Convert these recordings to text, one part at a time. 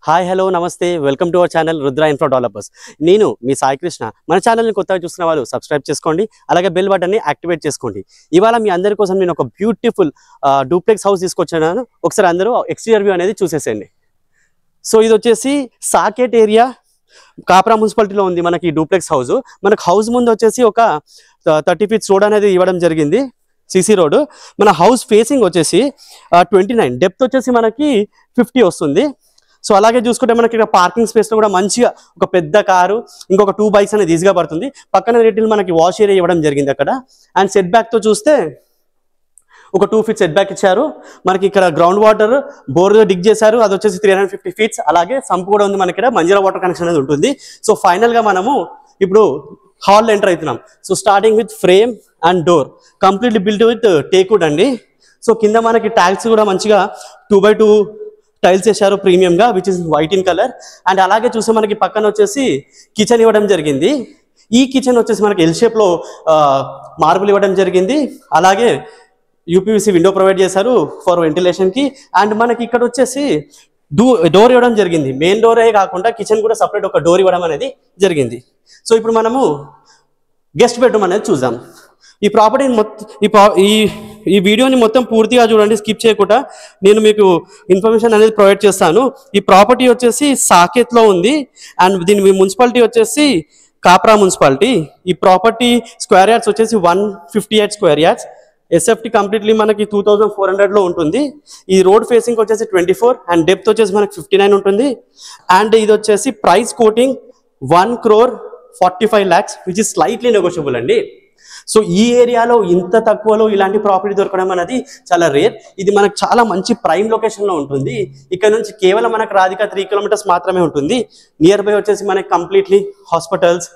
Hi hello నమస్తే welcome to our channel Rudra infra developers. నేను మీ సాయి కృష్ణ. మన ఛానల్ని కొత్తగా చూస్తున్న వాళ్ళు సబ్స్క్రైబ్ చేసుకోండి, అలాగే బెల్ బటన్ని యాక్టివేట్ చేసుకోండి. ఇవాళ మీ అందరి కోసం నేను ఒక బ్యూటిఫుల్ డూప్లెక్స్ హౌస్ తీసుకొచ్చాను. ఒకసారి అందరూ ఎక్స్టీరియర్ వ్యూ అనేది చూసేసేయండి. సో ఇది వచ్చేసి సాకేట్ ఏరియా కాప్రా మున్సిపాలిటీలో ఉంది మనకి డూప్లెక్స్ హౌస్. మనకు హౌస్ ముందు వచ్చేసి ఒక 30 feet రోడ్ అనేది ఇవ్వడం జరిగింది, సిసి రోడ్. మన హౌస్ ఫేసింగ్ వచ్చేసి 29, డెప్త్ వచ్చేసి మనకి 50 వస్తుంది. సో అలాగే చూసుకుంటే మనకి ఇక్కడ పార్కింగ్ స్పేస్లో కూడా మంచిగా ఒక పెద్ద కారు, ఇంకొక 2 బైక్స్ అనేది ఈజీగా పడుతుంది. పక్కన రేటిల్ మనకి వాష్ ఏరియా ఇవ్వడం జరిగింది అక్కడ. అండ్ సెట్ బ్యాక్తో చూస్తే ఒక 2 feet సెట్ బ్యాక్ ఇచ్చారు. మనకి ఇక్కడ గ్రౌండ్ వాటర్ బోర్ డిగ్ చేశారు, అది వచ్చేసి 350 feet. అలాగే సంప్ కూడా ఉంది మనకి, ఇక్కడ మంజీరా వాటర్ కనెక్షన్ అనేది ఉంటుంది. సో ఫైనల్గా మనము ఇప్పుడు హాల్ ఎంటర్ అవుతున్నాం. So starting with frame and door completely built with teakwood అండి. సో కింద మనకి టైల్స్ కూడా మంచిగా 2x2 టైల్స్ వేశారు ప్రీమియంగా, which is white in colour. And అలాగే చూస్తే మనకి పక్కన వచ్చేసి కిచెన్ ఇవ్వడం జరిగింది. ఈ కిచెన్ వచ్చేసి మనకి ఎల్ షేప్లో మార్బుల్ ఇవ్వడం జరిగింది. అలాగే యూపీవీసీ విండో ప్రొవైడ్ చేశారు ఫర్ వెంటిలేషన్కి. అండ్ మనకి ఇక్కడ వచ్చేసి డోర్ ఇవ్వడం జరిగింది. మెయిన్ డోరే కాకుండా కిచెన్ కూడా సపరేట్ ఒక డోర్ ఇవ్వడం అనేది జరిగింది. సో ఇప్పుడు మనము గెస్ట్ బెడ్రూమ్ అనేది చూద్దాం. ఈ ప్రాపర్టీని మొత్తం ఈ వీడియోని మొత్తం పూర్తిగా చూడండి, స్కిప్ చేయకుండా. నేను మీకు ఇన్ఫర్మేషన్ అనేది ప్రొవైడ్ చేస్తాను. ఈ ప్రాపర్టీ వచ్చేసి సాకేత్లో ఉంది అండ్ దీని మున్సిపాలిటీ వచ్చేసి కాప్రా మున్సిపాలిటీ. ఈ ప్రాపర్టీ స్క్వేర్ యార్డ్స్ వచ్చేసి 158 స్క్వేర్ యార్డ్స్. ఎస్ఎఫ్టీ కంప్లీట్లీ మనకి 2400లో ఉంటుంది. ఈ రోడ్ ఫేసింగ్ వచ్చేసి 24 అండ్ డెప్త్ వచ్చేసి మనకి 59 ఉంటుంది. అండ్ ఇది వచ్చేసి price coating 1,45 lakhs, which is slightly negotiable అండి. సో ఈ ఏరియాలో ఇంత తక్కువలో ఇలాంటి ప్రాపర్టీ దొరకడం అనేది చాలా రేర్. ఇది మనకు చాలా మంచి ప్రైమ్ లొకేషన్లో ఉంటుంది. ఇక్కడ నుంచి కేవలం మనకు రాధిక 3 kilometers మాత్రమే ఉంటుంది. నియర్ బై వచ్చేసి మనకి completely hospitals,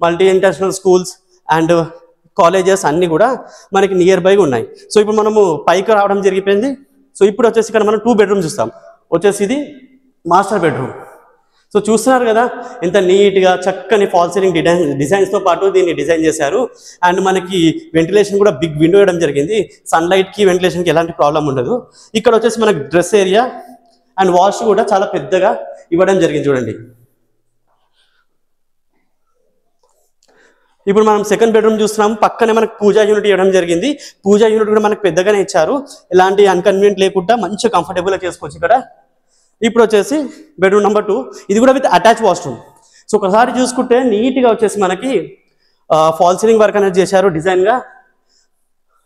multi international schools and colleges అన్నీ కూడా మనకి నియర్ బైగా ఉన్నాయి. సో ఇప్పుడు మనము పైకి రావడం జరిగిపోయింది. సో ఇప్పుడు వచ్చేసి ఇక్కడ మనం 2 bedrooms చూస్తాం. వచ్చేసి ఇది మాస్టర్ బెడ్రూమ్. సో చూస్తున్నారు కదా ఎంత నీట్గా చక్కని ఫాల్ సీలింగ్ డిజైన్స్తో పాటు దీన్ని డిజైన్ చేశారు. అండ్ మనకి వెంటిలేషన్ కూడా బిగ్ విండో ఇవ్వడం జరిగింది. సన్లైట్కి వెంటిలేషన్కి ఎలాంటి ప్రాబ్లం ఉండదు. ఇక్కడ వచ్చేసి మనకి డ్రెస్ ఏరియా అండ్ వాష్ కూడా చాలా పెద్దగా ఇవ్వడం జరిగింది. చూడండి, ఇప్పుడు మనం సెకండ్ బెడ్రూమ్ చూస్తున్నాము. పక్కనే మనకు పూజా యూనిట్ ఇవ్వడం జరిగింది. పూజా యూనిట్ కూడా మనకు పెద్దగానే ఇచ్చారు, ఎలాంటి అన్కన్వీనియంట్ లేకుండా మంచిగా కంఫర్టబుల్గా చేసుకోవచ్చు ఇక్కడ. ఇప్పుడు వచ్చేసి బెడ్రూమ్ నెంబర్ 2, ఇది కూడా విత్ అటాచ్ వాష్రూమ్. సో ఒకసారి చూసుకుంటే నీట్గా వచ్చేసి మనకి ఫాల్ సీలింగ్ వర్క్ అనేది చేశారు డిజైన్గా.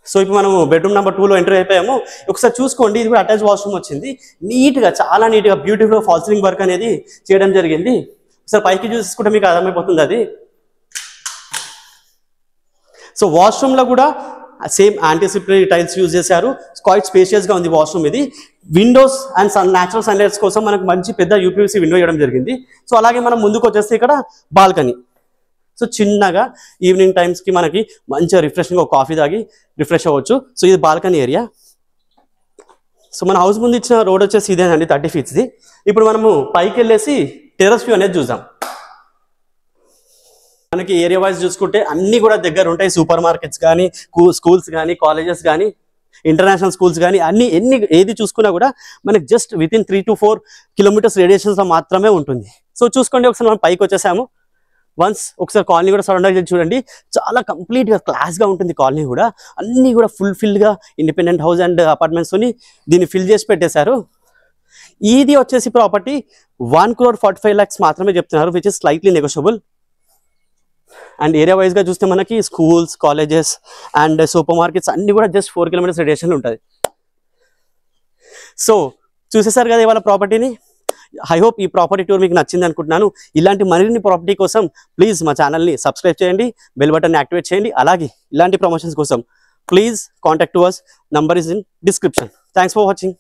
సో ఇప్పుడు మనము బెడ్రూమ్ నెంబర్ 2లో ఎంటర్ అయిపోయాము. ఒకసారి చూసుకోండి, ఇది కూడా అటాచ్ వాష్రూమ్ వచ్చింది. నీట్గా చాలా నీట్గా బ్యూటిఫుల్గా ఫాల్ సీలింగ్ వర్క్ అనేది చేయడం జరిగింది. ఒకసారి పైకి చూసుకుంటే మీకు అర్థమైపోతుంది అది. సో వాష్రూమ్లో కూడా సేమ్ యాంటిసిపేటరీ టైల్స్ యూజ్ చేశారు. క్వైట్ స్పేషియస్గా ఉంది వాష్రూమ్ ఇది. విండోస్ అండ్ న్యాచురల్ సన్లైట్స్ కోసం మనకు మంచి పెద్ద యూపీవీసీ విండో ఇవ్వడం జరిగింది. సో అలాగే మనం ముందుకు వచ్చేస్తే ఇక్కడ బాల్కనీ. సో చిన్నగా ఈవినింగ్ టైమ్స్కి మనకి మంచిగా రిఫ్రెషింగ్గా కాఫీ తాగి రిఫ్రెష్ అవ్వచ్చు. సో ఇది బాల్కనీ ఏరియా. సో మన హౌస్ ముందు ఇచ్చిన రోడ్ వచ్చేసి ఇదేనండి, 30 feet. ఇప్పుడు మనము పైకి వెళ్ళేసి టెర్రస్ వ్యూ అనేది చూద్దాం. మనకి ఏరియా వైజ్ చూసుకుంటే అన్నీ కూడా దగ్గర ఉంటాయి. సూపర్ మార్కెట్స్ కానీ, స్కూల్స్ కానీ, కాలేజెస్ కానీ, ఇంటర్నేషనల్ స్కూల్స్ కానీ అన్ని ఏది చూసుకున్నా కూడా మనకి జస్ట్ వితిన్ 3 to 4 kilometers రేడియేషన్స్లో మాత్రమే ఉంటుంది. సో చూసుకోండి, ఒకసారి మనం పైకి వచ్చేసాము. వన్స్ ఒకసారి కాలనీ కూడా సరౌండ్ చేసి చూడండి, చాలా కంప్లీట్గా క్లాస్గా ఉంటుంది కాలనీ కూడా. అన్నీ కూడా ఫుల్ఫిల్గా ఇండిపెండెంట్ హౌస్ అండ్ అపార్ట్మెంట్స్తోని దీన్ని ఫిల్ చేసి పెట్టేశారు. ఇది వచ్చేసి ప్రాపర్టీ 1,45 lakhs మాత్రమే చెప్తున్నారు, which is slightly negotiable. And area వైజ్గా చూస్తే మనకి schools, colleges and super markets అన్నీ కూడా జస్ట్ 4 kilometers రేడియేషన్లో ఉంటుంది. సో చూసేసారు కదా ఇవాళ ప్రాపర్టీని. ఐ హోప్ ఈ ప్రాపర్టీ టూర్ మీకు నచ్చింది అనుకుంటున్నాను. ఇలాంటి మరిన్ని ప్రాపర్టీ కోసం ప్లీజ్ మా ఛానల్ని సబ్స్క్రైబ్ చేయండి, బెల్ బటన్ని యాక్టివేట్ చేయండి. అలాగే ఇలాంటి ప్రమోషన్స్ కోసం please contact to us. Number is in description. Thanks for watching.